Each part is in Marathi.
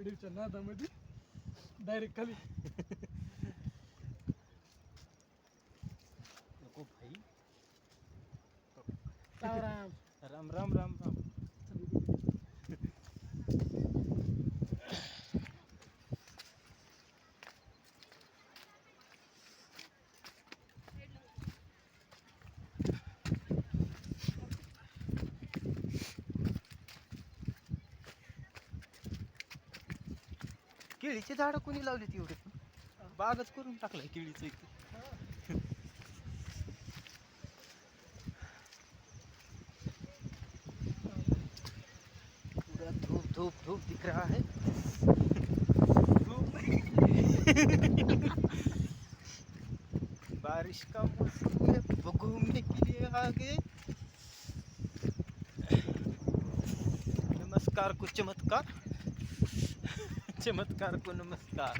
व्हिडिओच्या नादामध्ये डायरेक्ट खाली नको भाई. राम राम राम राम राम. केळीची झाडं कोणी लावली एवढे? बागच करून टाकलाय केळीचं इथे. पूरा धूप धूप धूप दिख रहा है. धूप बारिश का मौसम है, वो घूमने के लिए आ गए. नमस्कार को चमत्कार, चमत्कार को नमस्कार.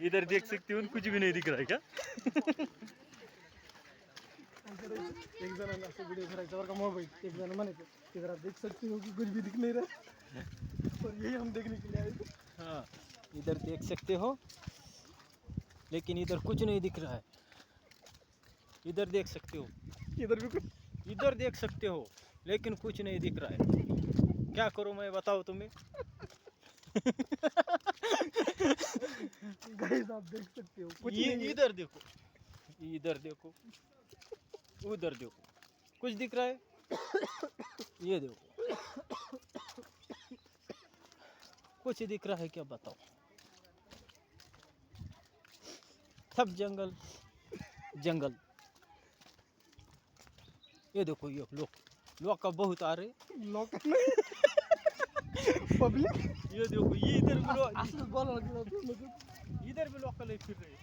इधर देख सकते हो, कुछ भी नहीं दिख रहा है क्या? एक जणांना असं व्हिडिओ करायचा बरं का मोबाईल. एक जण म्हणायचं इधर आप देख सकते हो कि कुछ भी दिख नहीं रहा पर यही हम देखने के लिए आए थे. हाँ, इधर देख सकते हो लेकिन इधर कुछ नहीं दिख रहा है. इधर देख सकते हो, इधर भी कुछ इधर देख सकते हो लेकिन कुछ नहीं दिख रहा है. क्या करूँ मैं, बताओ तुम्हें. गाइस आप देख सकते हो कुछ नहीं है. इधर देखो, इधर देखो, उधर देखो, कुछ दिख रहा है. ये देखो, कुछ दिख रहा है क्या, बताओ. सब जंगल जंगल. ये देखो, ये लोग का बहुत आ रहे. लोक पब्लिक ये देखो, ये इधर भी लोग, असंच बोलायला लागलं. इधर भी लोग लय फिर रहे.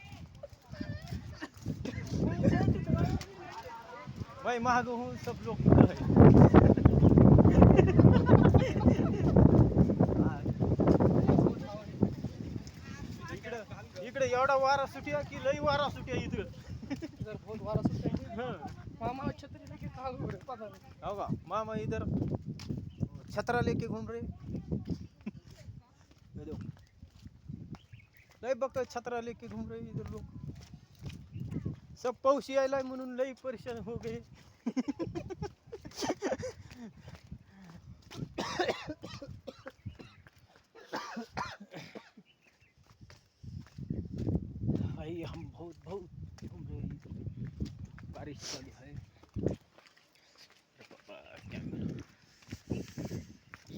भाई महाग हूँ, सब लोग इधर है. इकडे एवढा वारा सुटिया की लई वारा सुटिया इधर. इधर बहुत वारा सुटता है. हाँ. मामा छतरी लेके कहाँ घूम रहे पता नहीं. होगा मामा इधर छतरा लेके घूम रहे. ये देखो, लय बघ छतरा लेके घूम रहे इधर लोग. सब पाऊस यायला म्हणून लई परेशान हो गए. भाई हम बहुत बहुत घूम रहे हैं इधर. बारिश चालू है.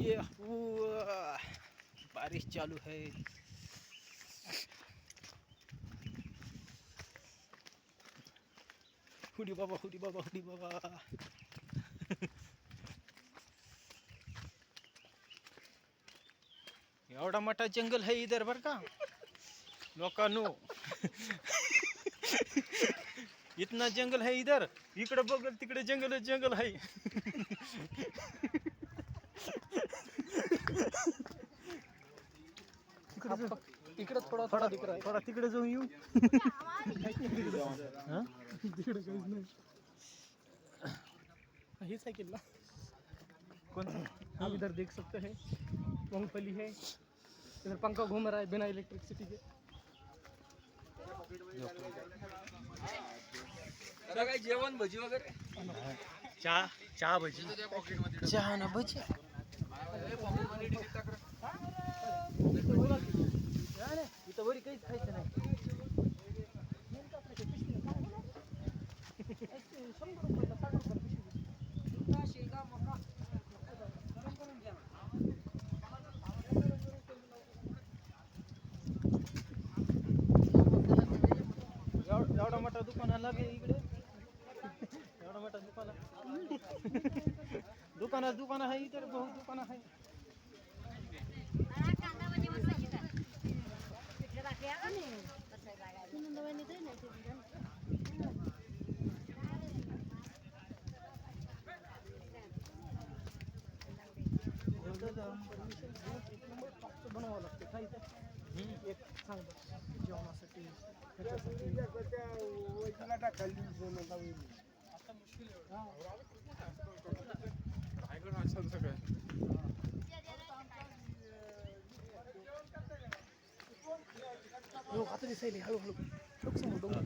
ये बारिश चालू है. हुडी बाबा, हुडी बाबा, हुडी बाबा. एवढा मोठा जंगल है इधर बर का लोकांनो. इतना जंगल है इधर. इकडे बघल तिकडे जंगल जंगल है. इकडे थोडा थोडा दिख रहा है. थोडा तिकडे जाऊन येऊ. हाँ? तिकडे काहीच नाही. हेच आहे किल्ला. कौन सा? हम इधर देख सकते हैं मूंगफली है. इधर पंखा घूम रहा है बिना इलेक्ट्रिसिटी के. काय जेवण भजी वगैरे चहा भजी. चहा ना भजी. इथं वरी काहीच खायचं नाही. एवढा मोठा दुकान लागे इकडे. एवढा मोठा दुकान आहे इतर बहुत दुकान आहे. साहित्य एक सांग बरं जेवणासाठी ह्याच्यासाठी हो आता दिसायले हळूहळू लोक समोर बघू